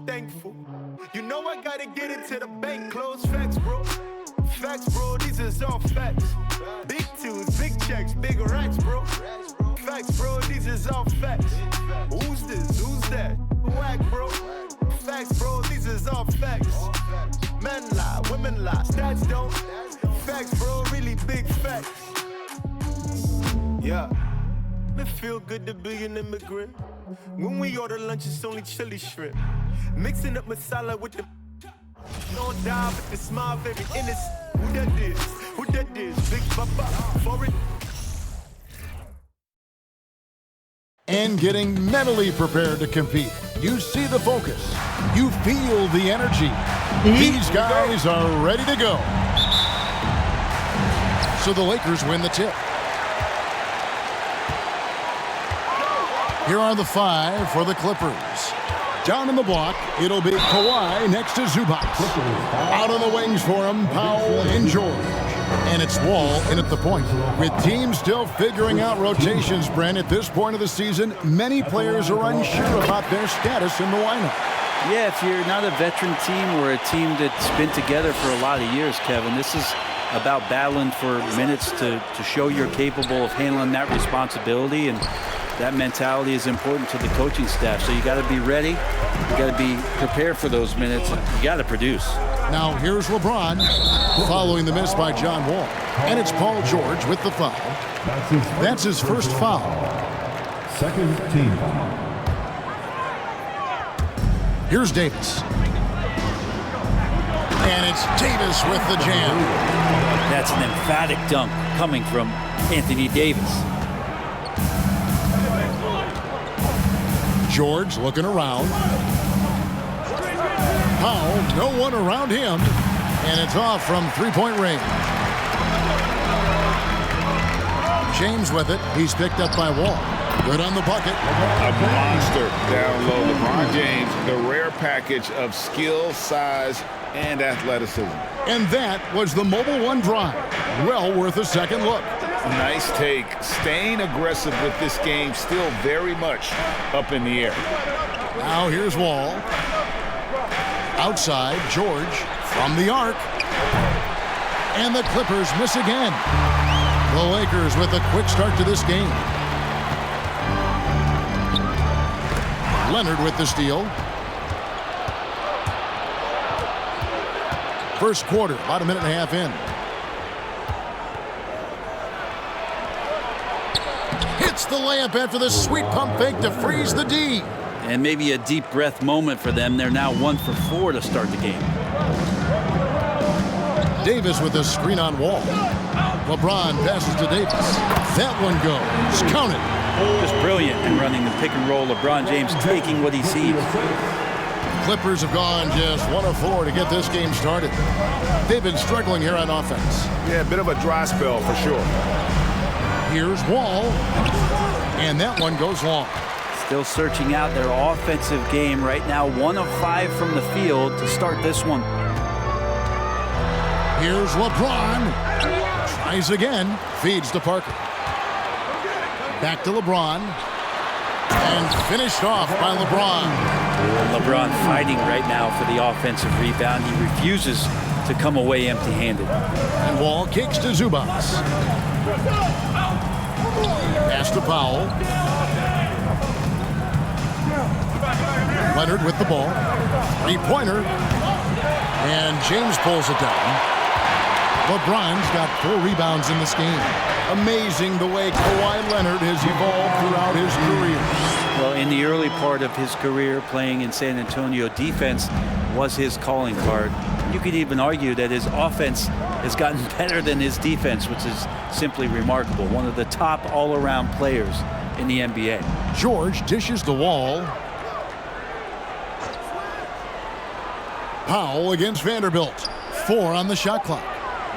thankful. You know I gotta get it to the bank, close facts, bro. Facts, bro, these is all facts. Big tunes, big checks, big racks, bro. Facts, bro, these is all facts. Who's this, who's that? Whack, bro. Facts, bro, these is all facts. Men lie, women lie, stats don't. Facts, bro, really big facts. Yeah. It feel good to be an immigrant. When we order lunch, it's only chili shrimp. Mixing up masala with the don't die with the smile, very innocent. Who that is? Who that is? Big Papa, for it. And getting mentally prepared to compete. You see the focus. You feel the energy. These guys are ready to go. So the Lakers win the tip. Here are the 5 for the Clippers. Down in the block, it'll be Kawhi next to Zubac. Out on the wings for him, Powell and George. And it's Wall in at the point. With teams still figuring out rotations, Brent, at this point of the season, many players are unsure about their status in the lineup. Yeah, if you're not a veteran team or a team that's been together for a lot of years, Kevin, this is about battling for minutes to show you're capable of handling that responsibility, and that mentality is important to the coaching staff. So you got to be ready. You got to be prepared for those minutes. You got to produce. Now here's LeBron following the miss by John Wall. And it's Paul George with the foul. That's his first foul. Second team foul. Here's Davis. And it's Davis with the jam. That's an emphatic dunk coming from Anthony Davis. George looking around. Powell, no one around him. And it's off from three-point range. James with it. He's picked up by Wall. Good on the bucket. A monster down low. LeBron James, the rare package of skill, size, and athleticism. And that was the Mobile One drive. Well worth a second look. Nice take. Staying aggressive with this game, still very much up in the air. Now here's Wall. Outside, George from the arc. And the Clippers miss again. The Lakers with a quick start to this game. Leonard with the steal. First quarter, about a minute and a half in. Hits the layup after the sweet pump fake to freeze the D. And maybe a deep breath moment for them. They're now 1 for 4 to start the game. Davis with a screen on Wall. LeBron passes to Davis. That one goes. Counted. Just brilliant in running the pick and roll. LeBron James taking what he sees. Clippers have gone just 1 of 4 to get this game started. They've been struggling here on offense. Yeah, a bit of a dry spell for sure. Here's Wall. And that one goes long. Still searching out their offensive game right now. 1 of 5 from the field to start this one. Here's LeBron. Tries again. Feeds to Parker. Back to LeBron. And finished off by LeBron. LeBron fighting right now for the offensive rebound. He refuses to come away empty-handed. And Wall kicks to Zubac. Pass to Powell. Leonard with the ball. Three-pointer. And James pulls it down. LeBron's got 4 rebounds in this game. Amazing the way Kawhi Leonard has evolved throughout his career. Well, in the early part of his career playing in San Antonio, defense was his calling card. You could even argue that his offense has gotten better than his defense, which is simply remarkable. One of the top all-around players in the NBA. George dishes the Wall. Powell against Vanderbilt. 4 on the shot clock.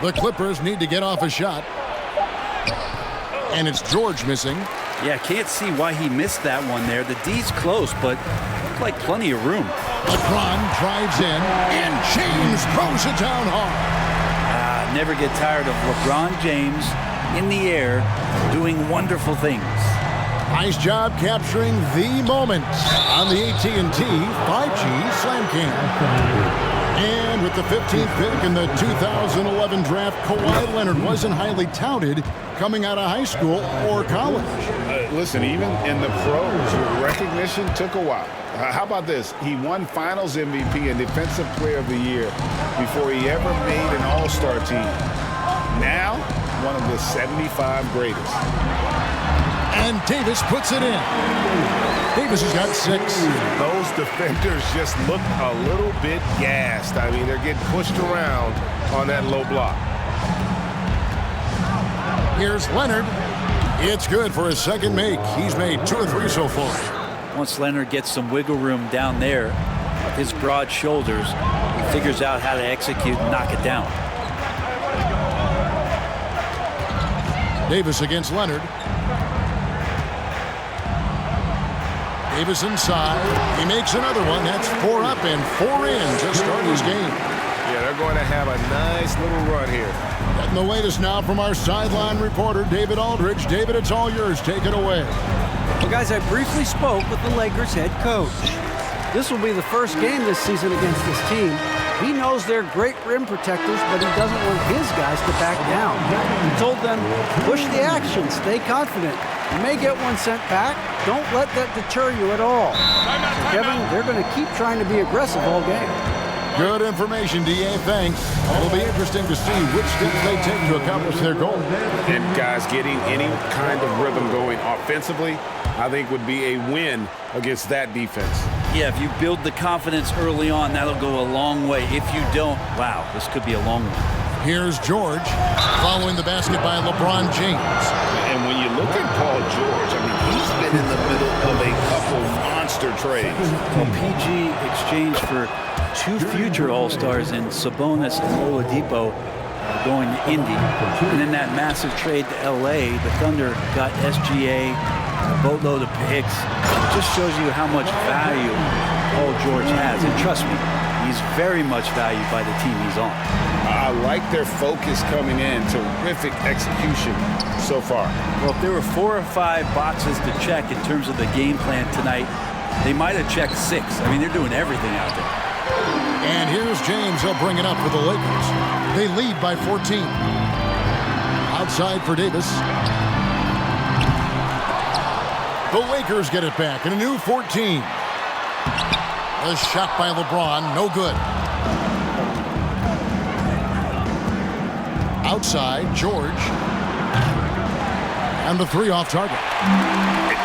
The Clippers need to get off a shot. And it's George missing. Yeah, can't see why he missed that one there. The D's close, but looked like plenty of room. LeBron drives in, and James throws it down hard. Never get tired of LeBron James in the air doing wonderful things. Nice job capturing the moment on the AT&T 5G Slam Cam. And with the 15th pick in the 2011 draft, Kawhi Leonard wasn't highly touted coming out of high school or college. Listen, even in the pros, recognition took a while. How about this? He won Finals MVP and Defensive Player of the Year before he ever made an All-Star team. Now, one of the 75 greatest. And Davis puts it in. Davis has got 6. Those defenders just look a little bit gassed. I mean, they're getting pushed around on that low block. Here's Leonard. It's good for his second make. He's made 2 or 3 so far. Once Leonard gets some wiggle room down there, with his broad shoulders, he figures out how to execute and knock it down. Davis against Leonard. Davis inside. He makes another one. That's 4 up and 4 in to start his game. Yeah, they're going to have a nice little run here. Getting the latest now from our sideline reporter, David Aldridge. David, it's all yours. Take it away. Well, guys, I briefly spoke with the Lakers head coach. This will be the first game this season against this team. He knows they're great rim protectors, but he doesn't want his guys to back down. He told them, push the action, stay confident. You may get one sent back. Don't let that deter you at all. So, Kevin, they're going to keep trying to be aggressive all game. Good information, D.A. Thanks. It'll be interesting to see which steps they take to accomplish their goal. And guys, getting any kind of rhythm going offensively, I think would be a win against that defense. Yeah, if you build the confidence early on, that'll go a long way. If you don't, wow, this could be a long one. Here's George following the basket by LeBron James. And when you look at Paul George, I mean, he's been in the middle of a couple monster trades. Well, PG exchanged for 2 future All-Stars in Sabonis and Oladipo going to Indy. And in that massive trade to L.A., the Thunder got SGA, a boatload of picks. It just shows you how much value Paul George has. And trust me, he's very much valued by the team he's on. I like their focus coming in. Terrific execution so far. Well, if there were 4 or 5 boxes to check in terms of the game plan tonight, they might have checked 6. I mean, they're doing everything out there. And here's James. He'll bring it up for the Lakers. They lead by 14. Outside for Davis. The Lakers get it back in a new 14. A shot by LeBron, no good. Outside, George. And the 3 off target.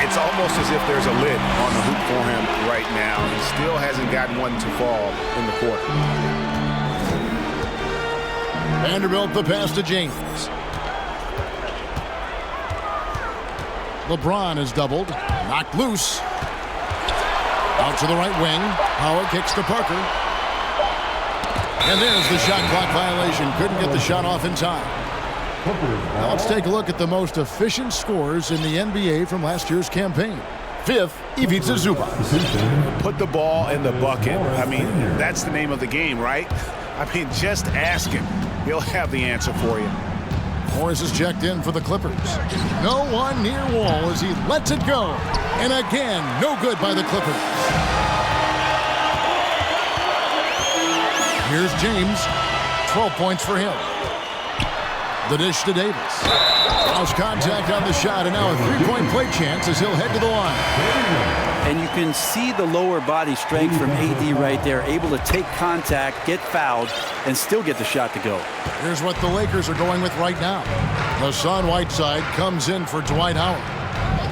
It's almost as if there's a lid on the hoop for him right now. He still hasn't gotten one to fall in the court. Vanderbilt the pass to James. LeBron is doubled. Knocked loose. Out to the right wing. Howard kicks to Parker. And there's the shot clock violation. Couldn't get the shot off in time. Now let's take a look at the most efficient scorers in the NBA from last year's campaign. 5th, Ivica Zubac. Put the ball in the bucket. I mean, that's the name of the game, right? I mean, just ask him. He'll have the answer for you. Morris is checked in for the Clippers. No one near Wall as he lets it go. And again, no good by the Clippers. Here's James. 12 points for him. The dish to Davis. Lost contact on the shot, and now a 3-point play chance as he'll head to the line. And you can see the lower body strength from AD right there, able to take contact, get fouled, and still get the shot to go. Here's what the Lakers are going with right now. Hassan Whiteside comes in for Dwight Howard.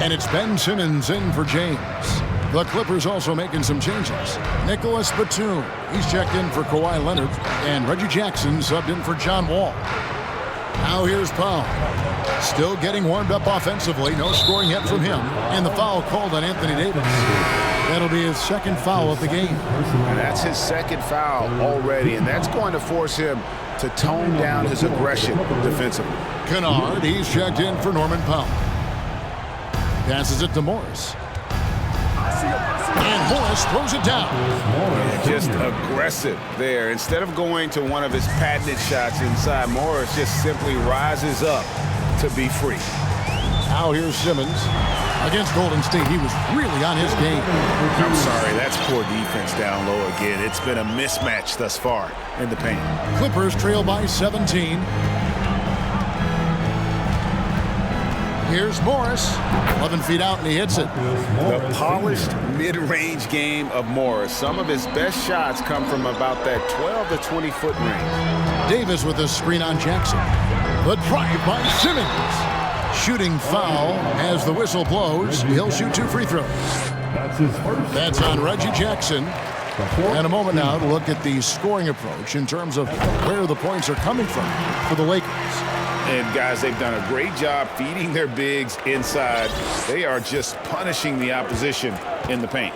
And it's Ben Simmons in for James. The Clippers also making some changes. Nicholas Batum, he's checked in for Kawhi Leonard. And Reggie Jackson subbed in for John Wall. Now here's Powell. Still getting warmed up offensively. No scoring yet from him. And the foul called on Anthony Davis. That'll be his 2nd foul of the game. And that's his 2nd foul already, and that's going to force him to tone down his aggression defensively. Kennard, he's checked in for Norman Powell. Passes it to Morris. And Morris throws it down. Just aggressive there. Instead of going to one of his patented shots inside, Morris just simply rises up to be free. Now here's Simmons. Against Golden State, he was really on his game. I'm sorry, that's poor defense down low again. It's been a mismatch thus far in the paint. Clippers trail by 17. Here's Morris. 11 feet out, and he hits it. The polished mid-range game of Morris. Some of his best shots come from about that 12 to 20-foot range. Davis with a screen on Jackson. The drive by Simmons. Shooting foul as the whistle blows. He'll shoot 2 free throws. That's his first. That's on Reggie Jackson. And a moment now to look at the scoring approach in terms of where the points are coming from for the Lakers. And guys, they've done a great job feeding their bigs inside. They are just punishing the opposition in the paint.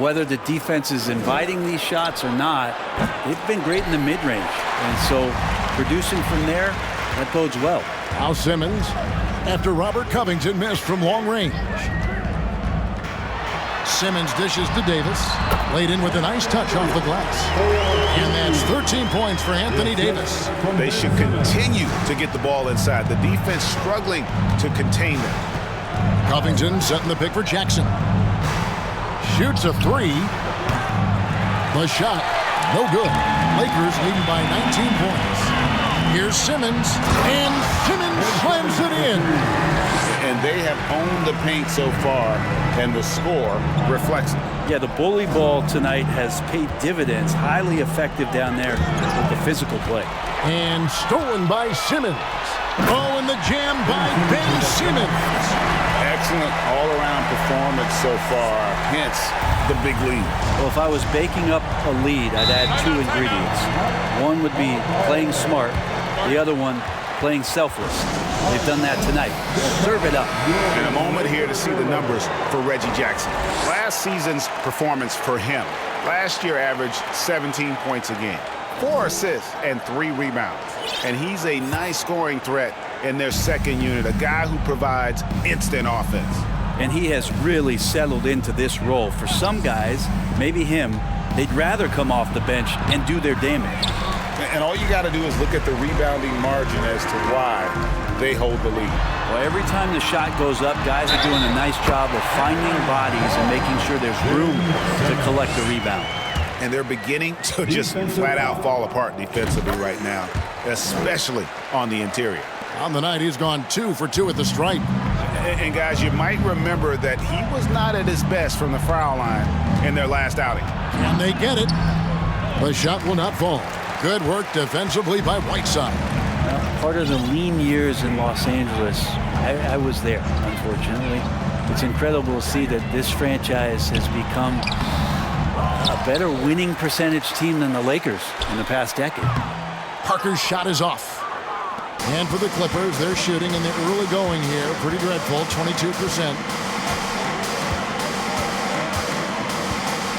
Whether the defense is inviting these shots or not, they've been great in the mid-range. And so producing from there, that bodes well. Now Simmons, after Robert Covington missed from long range. Simmons dishes to Davis. Laid in with a nice touch off the glass. And that's 13 points for Anthony Davis. They should continue to get the ball inside. The defense struggling to contain them. Covington setting the pick for Jackson. Shoots a 3. The shot, no good. Lakers leading by 19 points. Here's Simmons, and Simmons slams it in. And they have owned the paint so far, and the score reflects it. Yeah, the bully ball tonight has paid dividends. Highly effective down there with the physical play. And stolen by Simmons. Oh, and the jam by Ben Simmons. Excellent all-around performance so far, hence the big lead. Well, if I was baking up a lead, I'd add 2 ingredients. One would be playing smart. The other one, playing selfless. They've done that tonight. Serve it up. In a moment here to see the numbers for Reggie Jackson. Last season's performance for him. Last year averaged 17 points a game, 4 assists, and 3 rebounds. And he's a nice scoring threat in their second unit, a guy who provides instant offense. And he has really settled into this role. For some guys, maybe him, they'd rather come off the bench and do their damage. And all you got to do is look at the rebounding margin as to why they hold the lead. Well, every time the shot goes up, guys are doing a nice job of finding bodies and making sure there's room to collect the rebound. And they're beginning to just flat out fall apart defensively right now, especially on the interior. On the night, he's gone 2 for 2 at the stripe. And guys, you might remember that he was not at his best from the foul line in their last outing. And they get it. The shot will not fall. Good work defensively by Whiteside. Part of the lean years in Los Angeles, I was there, unfortunately. It's incredible to see that this franchise has become a better winning percentage team than the Lakers in the past decade. Parker's shot is off. And for the Clippers, they're shooting in the early going here. Pretty dreadful, 22%.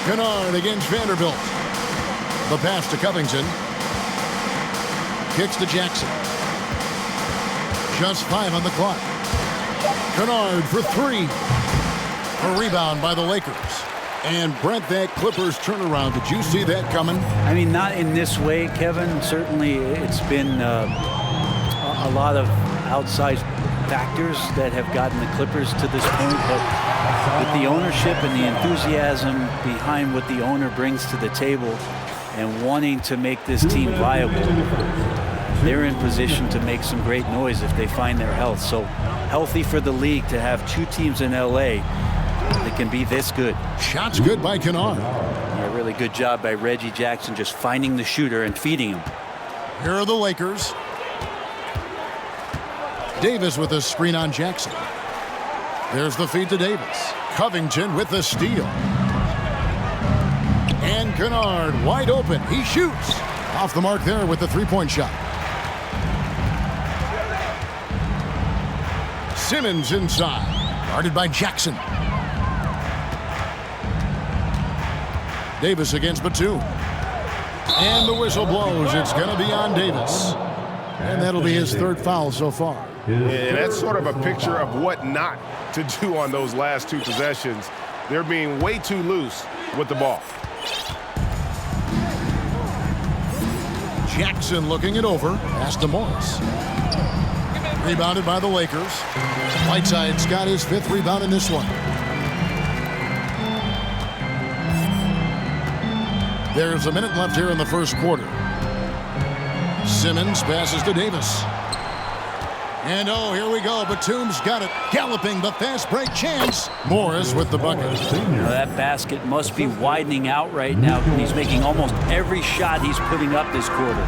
Kennard against Vanderbilt. The pass to Covington. Kicks to Jackson. Just 5 on the clock. Kennard for 3. A rebound by the Lakers. And Brent, that Clippers turnaround, did you see that coming? I mean, not in this way, Kevin. Certainly it's been a lot of outside factors that have gotten the Clippers to this point. But with the ownership and the enthusiasm behind what the owner brings to the table and wanting to make this team viable, they're in position to make some great noise if they find their health. So healthy for the league to have 2 teams in L.A. that can be this good. Shots good by Kennard. Yeah, really good job by Reggie Jackson just finding the shooter and feeding him. Here are the Lakers. Davis with a screen on Jackson. There's the feed to Davis. Covington with the steal. And Kennard wide open. He shoots. Off the mark there with the 3-point shot. Simmons inside. Guarded by Jackson. Davis against Batum. And the whistle blows. It's going to be on Davis. And that'll be his 3rd foul so far. And that's sort of a picture of what not to do on those last 2 possessions. They're being way too loose with the ball. Jackson looking it over. Pass to Morris. Rebounded by the Lakers. Whiteside's got his 5th rebound in this one. There's a minute left here in the first quarter. Simmons passes to Davis. And oh, here we go. Batum's got it. Galloping the fast break chance. Morris with the bucket. Now that basket must be widening out right now. He's making almost every shot he's putting up this quarter.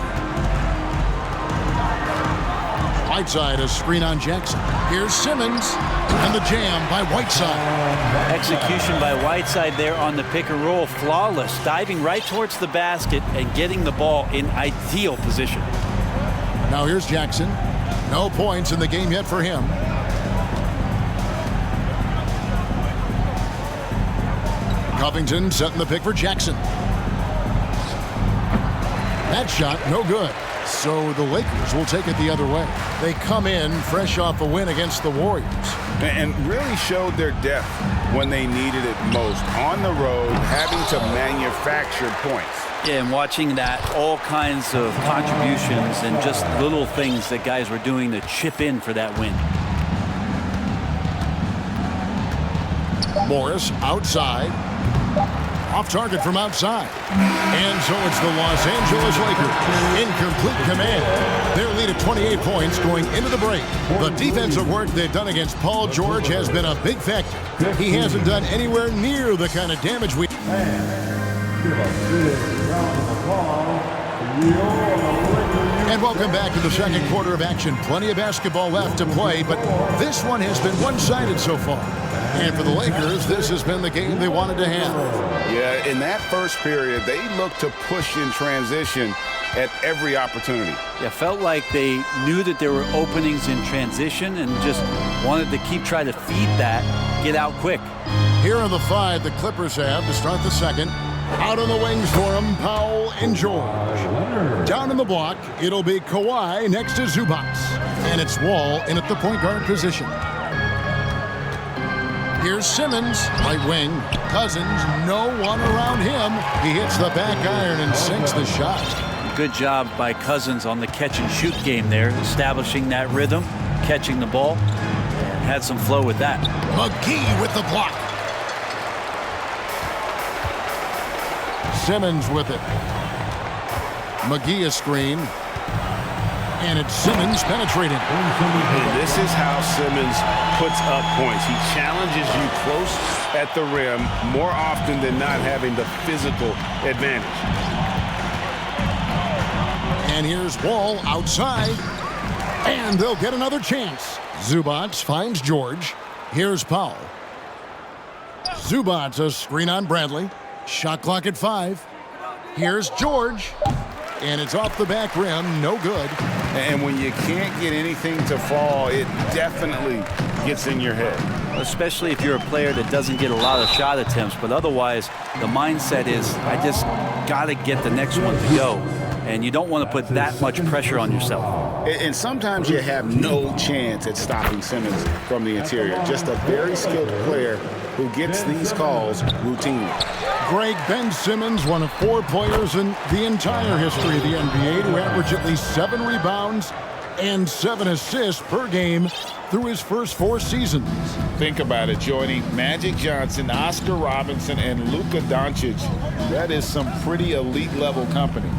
Whiteside, a screen on Jackson. Here's Simmons. And the jam by Whiteside. Execution by Whiteside there on the pick and roll. Flawless. Diving right towards the basket and getting the ball in ideal position. Now here's Jackson. No points in the game yet for him. Covington setting the pick for Jackson. That shot, no good. So the Lakers will take it the other way. They come in fresh off a win against the Warriors. And really showed their depth when they needed it most. On the road, having to manufacture points. Yeah, and watching that, all kinds of contributions and just little things that guys were doing to chip in for that win. Morris outside. Off target from outside. And so it's the Los Angeles Lakers in complete command. Their lead of 28 points going into the break. The defensive work they've done against Paul George has been a big factor. He hasn't done anywhere near the kind of damage we... And welcome back to the second quarter of action. Plenty of basketball left to play, but this one has been one-sided so far. And for the Lakers, this has been the game they wanted to have. Yeah, in that first period, they looked to push in transition at every opportunity. Yeah, felt like they knew that there were openings in transition and just wanted to keep trying to feed that, get out quick. Here are the 5 the Clippers have to start the second. Out on the wings for them, Powell and George. Down in the block, it'll be Kawhi next to Zubac. And it's Wall in at the point guard position. Here's Simmons, right wing. Cousins, no one around him. He hits the back iron and sinks the shot. Good job by Cousins on the catch-and-shoot game there, establishing that rhythm, catching the ball. Had some flow with that. McGee with the block. Simmons with it. McGee a screen. And it's Simmons penetrating. And this is how Simmons puts up points. He challenges you close at the rim more often than not, having the physical advantage. And here's Wall outside. And they'll get another chance. Zubac finds George. Here's Powell. Zubac a screen on Bradley. Shot clock at 5. Here's George. And it's off the back rim, no good. And when you can't get anything to fall, it definitely gets in your head. Especially if you're a player that doesn't get a lot of shot attempts, but otherwise the mindset is, I just got to get the next one to go. And you don't want to put that much pressure on yourself. And sometimes you have no chance at stopping Simmons from the interior. Just a very skilled player who gets these calls routinely. Greg Ben Simmons, one of 4 players in the entire history of the NBA to average at least 7 rebounds and 7 assists per game through his first 4 seasons. Think about it, joining Magic Johnson, Oscar Robinson, and Luka Doncic. That is some pretty elite level company.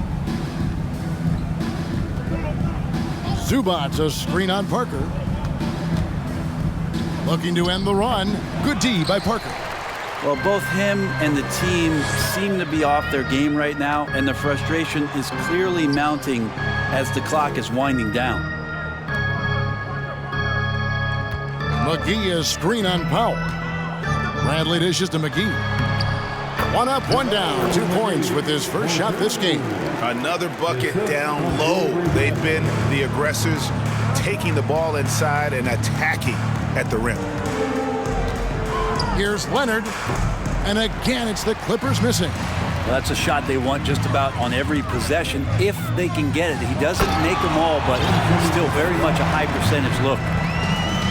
Zubac a screen on Parker. Looking to end the run. Good D by Parker. Well, both him and the team seem to be off their game right now, and the frustration is clearly mounting as the clock is winding down. McGee is screen on Powell. Bradley dishes to McGee. 1 up, 1 down. 2 points with his first shot this game. Another bucket down low. They've been the aggressors, taking the ball inside and attacking at the rim. Here's Leonard. And again, it's the Clippers missing. Well, that's a shot they want just about on every possession if they can get it. He doesn't make them all, but still very much a high percentage look.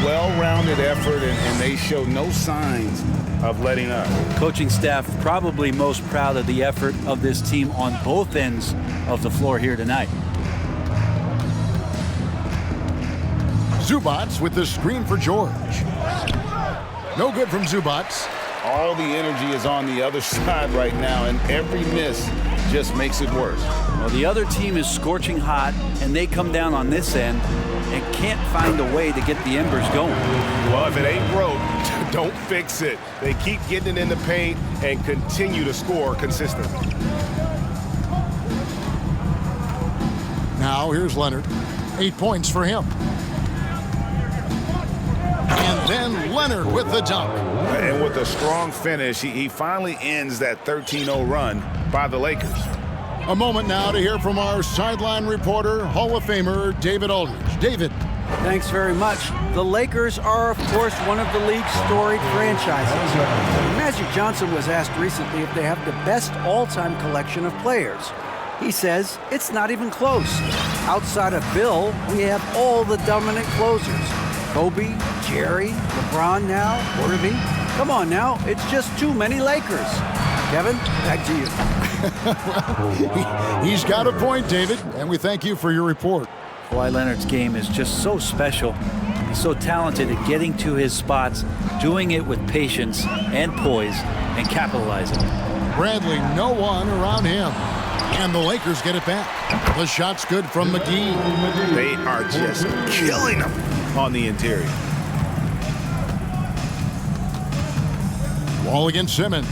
Well-rounded effort, and they show no signs of letting up. Coaching staff probably most proud of the effort of this team on both ends of the floor here tonight. Zubats with the screen for George. No good from Zubats. All the energy is on the other side right now, and every miss just makes it worse. Well, the other team is scorching hot, and they come down on this end and can't find a way to get the embers going. Well, if it ain't broke, don't fix it. They keep getting it in the paint and continue to score consistently. Now here's Leonard. 8 points for him. And then Leonard with the dunk. And with a strong finish, he finally ends that 13-0 run by the Lakers. A moment now to hear from our sideline reporter, Hall of Famer David Aldridge. David. Thanks very much. The Lakers are, of course, one of the league's storied franchises. Magic Johnson was asked recently if they have the best all-time collection of players. He says it's not even close. Outside of Bill, we have all the dominant closers. Kobe, Jerry, LeBron now, Worthy. Come on now, it's just too many Lakers. Kevin, back to you. He's got a point, David, and we thank you for your report. Kawhi Leonard's game is just so special. He's so talented at getting to his spots, doing it with patience and poise, and capitalizing. Bradley, no one around him. And the Lakers get it back. The shot's good from McGee. They are just killing them on the interior. Wall against Simmons.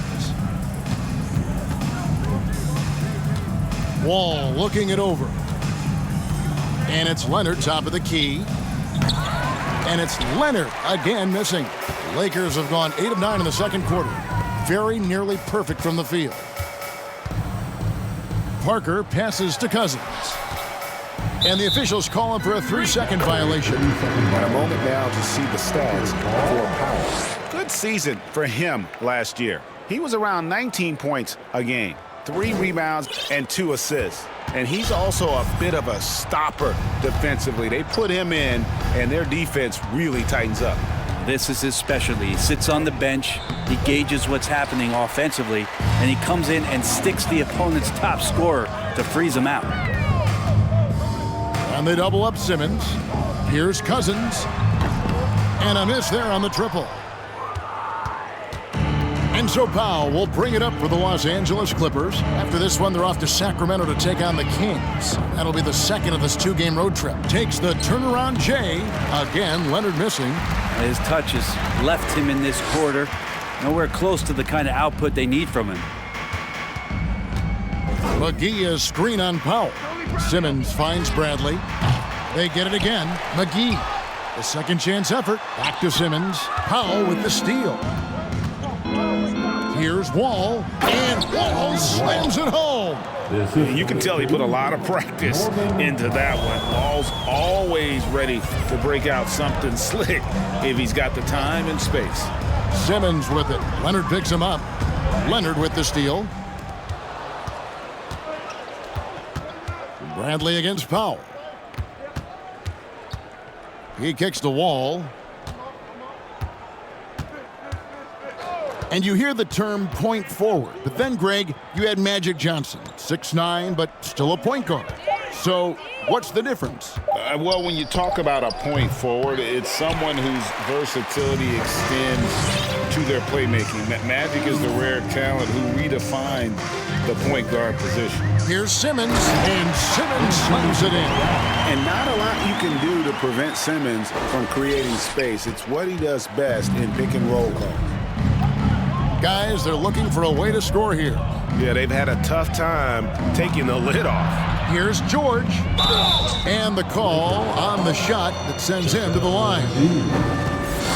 Wall looking it over. And it's Leonard top of the key. And it's Leonard again missing. Lakers have gone 8 of 9 in the second quarter. Very nearly perfect from the field. Parker passes to Cousins. And the officials call him for a 3-second violation. And a moment now to see the stats for Powell. Good season for him last year. He was around 19 points a game, 3 rebounds and 2 assists. And he's also a bit of a stopper defensively. They put him in, and their defense really tightens up. This is his specialty. He sits on the bench, he gauges what's happening offensively, and he comes in and sticks the opponent's top scorer to freeze him out. And they double up Simmons. Here's Cousins. And a miss there on the triple. And so Powell will bring it up for the Los Angeles Clippers. After this one, they're off to Sacramento to take on the Kings. That'll be the second of this 2-game road trip. Takes the turnaround Jay. Again, Leonard missing. His touch has left him in this quarter. Nowhere close to the kind of output they need from him. McGee is screen on Powell. Simmons finds Bradley. They get it again. McGee. The second chance effort. Back to Simmons. Powell with the steal. Here's Wall. And Wall slams it home. You can tell he put a lot of practice into that one. Wall's always ready to break out something slick if he's got the time and space. Simmons with it. Leonard picks him up. Leonard with the steal. Bradley against Powell. He kicks the Wall. And you hear the term point forward. But then, Greg, you had Magic Johnson, 6'9", but still a point guard. So what's the difference? Well, when you talk about a point forward, it's someone whose versatility extends to their playmaking. Magic is the rare talent who redefined the point guard position. Here's Simmons, and Simmons slams it in. And not a lot you can do to prevent Simmons from creating space. It's what he does best in pick-and-roll calls. Guys, they're looking for a way to score here. Yeah, they've had a tough time taking the lid off. Here's George. And the call on the shot that sends him to the line.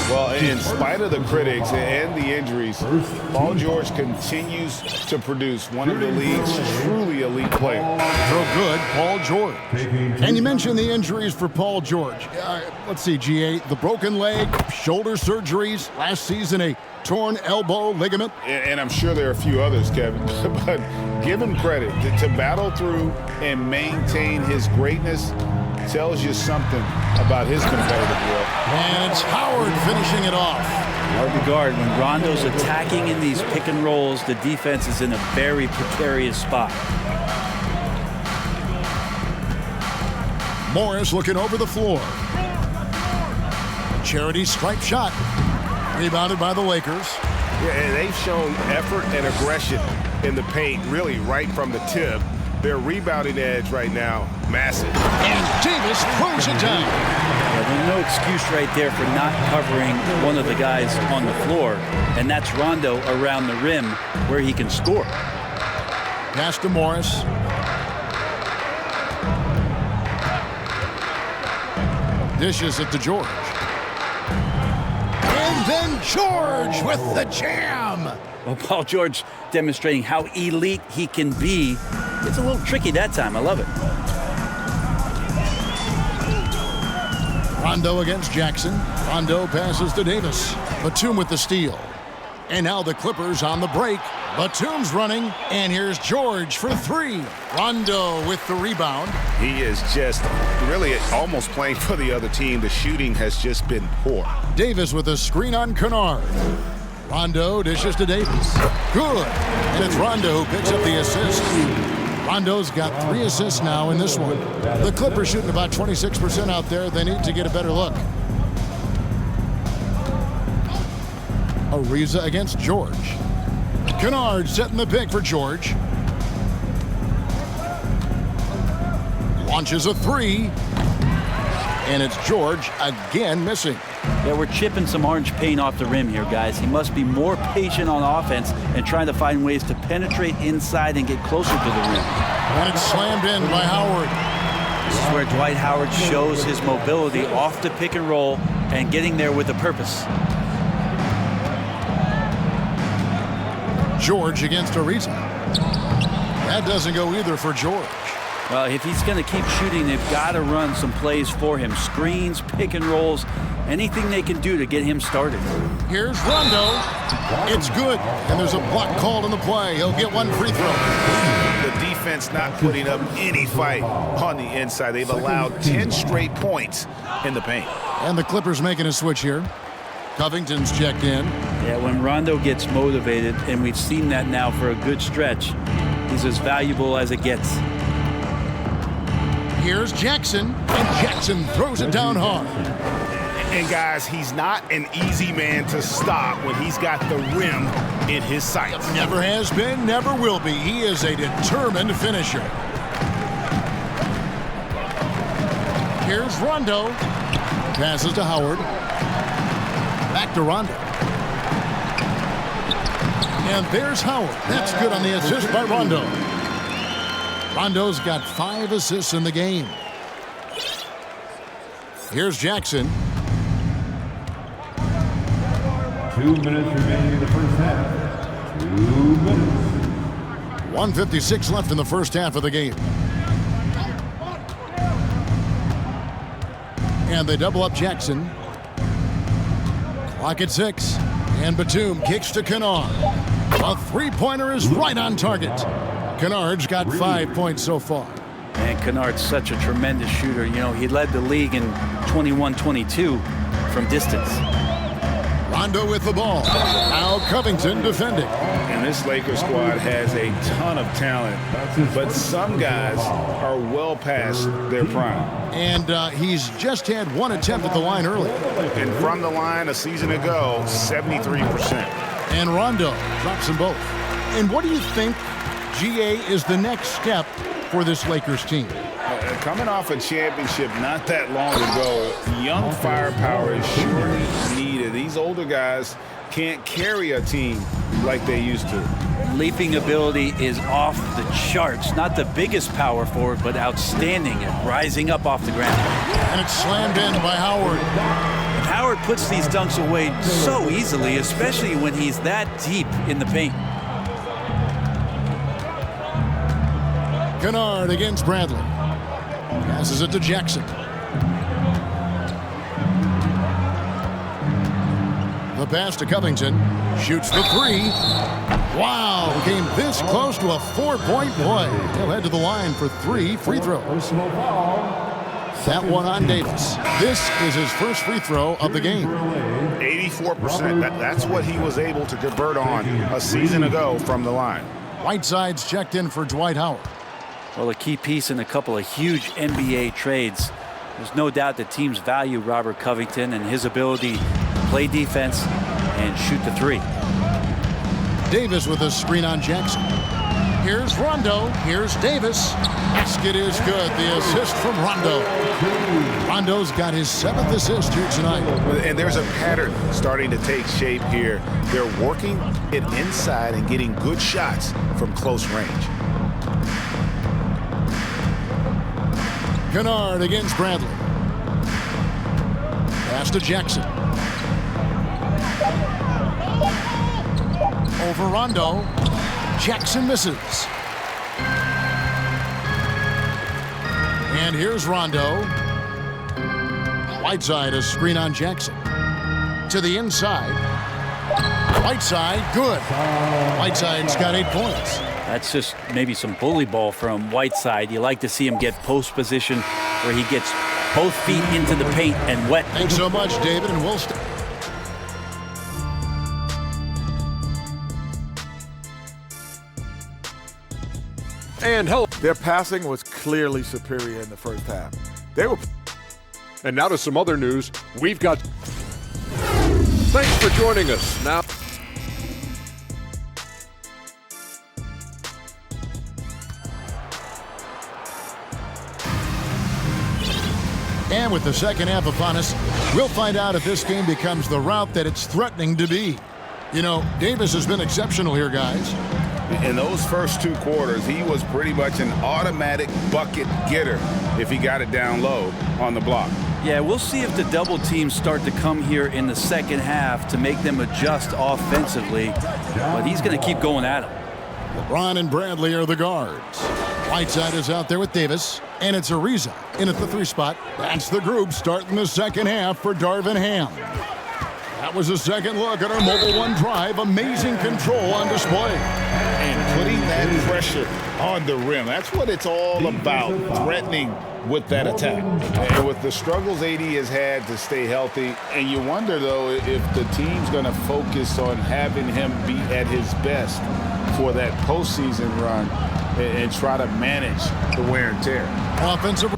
Well, in spite of the critics and the injuries, Paul George continues to produce one of the league's truly elite players. So good, Paul George. And you mentioned the injuries for Paul George. Let's see, G8, the broken leg, shoulder surgeries, last season a torn elbow ligament. And I'm sure there are a few others, Kevin, but give him credit to battle through and maintain his greatness tells you something about his competitive will. And it's Howard finishing it off. Hard to guard. When Rondo's attacking in these pick and rolls, the defense is in a very precarious spot. Morris looking over the floor. Charity stripe shot. Rebounded by the Lakers. Yeah, they've shown effort and aggression in the paint, really right from the tip. Their rebounding edge right now, massive. And Davis throws it down. Yeah, there's no excuse right there for not covering one of the guys on the floor, and that's Rondo around the rim where he can score. Pass to Morris. Dishes it to George. And then George with the jam. Well, Paul George demonstrating how elite he can be. It's a little tricky that time. I love it. Rondo against Jackson. Rondo passes to Davis. Batum with the steal. And now the Clippers on the break. Batum's running, and here's George for three. Rondo with the rebound. He is just really almost playing for the other team. The shooting has just been poor. Davis with a screen on Kennard. Rondo dishes to Davis. Good. And it's Rondo who picks up the assist. Rondo's got 3 assists now in this one. The Clippers shooting about 26% out there. They need to get a better look. Ariza against George. Kennard setting the pick for George. Launches a 3. And it's George again missing. Yeah, we're chipping some orange paint off the rim here, guys. He must be more patient on offense and trying to find ways to penetrate inside and get closer to the rim. And it's slammed in by Howard. This is where Dwight Howard shows his mobility off the pick and roll and getting there with a purpose. George against Ariza. That doesn't go either for George. Well, if he's going to keep shooting, they've got to run some plays for him. Screens, pick and rolls, anything they can do to get him started. Here's Rondo. It's good. And there's a block called on the play. He'll get 1 free throw. The defense not putting up any fight on the inside. They've allowed 10 straight points in the paint. And the Clippers making a switch here. Covington's checked in. Yeah, when Rondo gets motivated, and we've seen that now for a good stretch, he's as valuable as it gets. Here's Jackson, and Jackson throws it down hard. And guys, he's not an easy man to stop when he's got the rim in his sights. Never has been, never will be. He is a determined finisher. Here's Rondo. Passes to Howard. Back to Rondo. And there's Howard. That's good on the assist by Rondo. Rondo's got 5 assists in the game. Here's Jackson. 2 minutes remaining in the first half. 2 minutes. 1:56 left in the first half of the game. And they double up Jackson. Clock at 6. And Batum kicks to Kennard. A three-pointer is right on target. Kennard's got 5 points so far. And Kennard's such a tremendous shooter. You know, he led the league in 21-22 from distance. Rondo with the ball. Now Covington defending. And this Lakers squad has a ton of talent, but some guys are well past their prime. And he's just had 1 attempt at the line early. And from the line a season ago, 73%. And Rondo drops them both. And what do you think, GA, is the next step for this Lakers team? Coming off a championship not that long ago, young firepower is surely needed. These older guys can't carry a team like they used to. Leaping ability is off the charts. Not the biggest power forward, but outstanding at rising up off the ground. And it's slammed in by Howard. And Howard puts these dunks away so easily, especially when he's that deep in the paint. Kennard against Bradley. Passes it to Jackson. The pass to Covington. Shoots the 3. Wow, came this close to a 4-point play. He'll head to the line for 3 free throws. That one on Davis. This is his first free throw of the game. 84%. That's what he was able to convert on a season ago from the line. Whiteside's checked in for Dwight Howard. Well, a key piece in a couple of huge NBA trades. There's no doubt that teams value Robert Covington and his ability to play defense and shoot the three. Davis with a screen on Jackson. Here's Rondo. Here's Davis. Basket is good. The assist from Rondo. Rondo's got his 7th assist here tonight. And there's a pattern starting to take shape here. They're working it inside and getting good shots from close range. Kennard against Bradley. Pass to Jackson. Over Rondo. Jackson misses. And here's Rondo. Whiteside, a screen on Jackson. To the inside. Whiteside, good. Whiteside's got 8 points. That's just maybe some bully ball from Whiteside. You like to see him get post position where he gets both feet into the paint and wet. Thanks so much, David, and we'll And hello. Their passing was clearly superior in the first half. They were. And now to some other news. We've got. Thanks for joining us. Now. And with the second half upon us, we'll find out if this game becomes the route that it's threatening to be. You know, Davis has been exceptional here, guys. In those first 2 quarters, he was pretty much an automatic bucket getter if he got it down low on the block. Yeah, we'll see if the double teams start to come here in the second half to make them adjust offensively. But he's going to keep going at him. LeBron and Bradley are the guards. Whiteside is out there with Davis, and it's Ariza in at the 3 spot. That's the group starting the second half for Darvin Ham. That was a second look at our Mobile One drive. Amazing control on display. And putting that pressure on the rim. That's what it's all about, threatening with that attack. And with the struggles AD has had to stay healthy, and you wonder, though, if the team's going to focus on having him be at his best for that postseason run and try to manage the wear and tear. Offensive.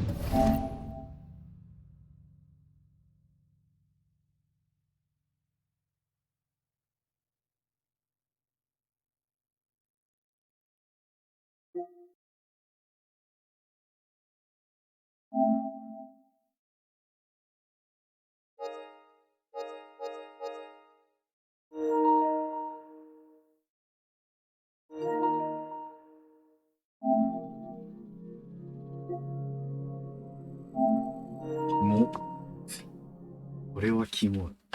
これはキモい。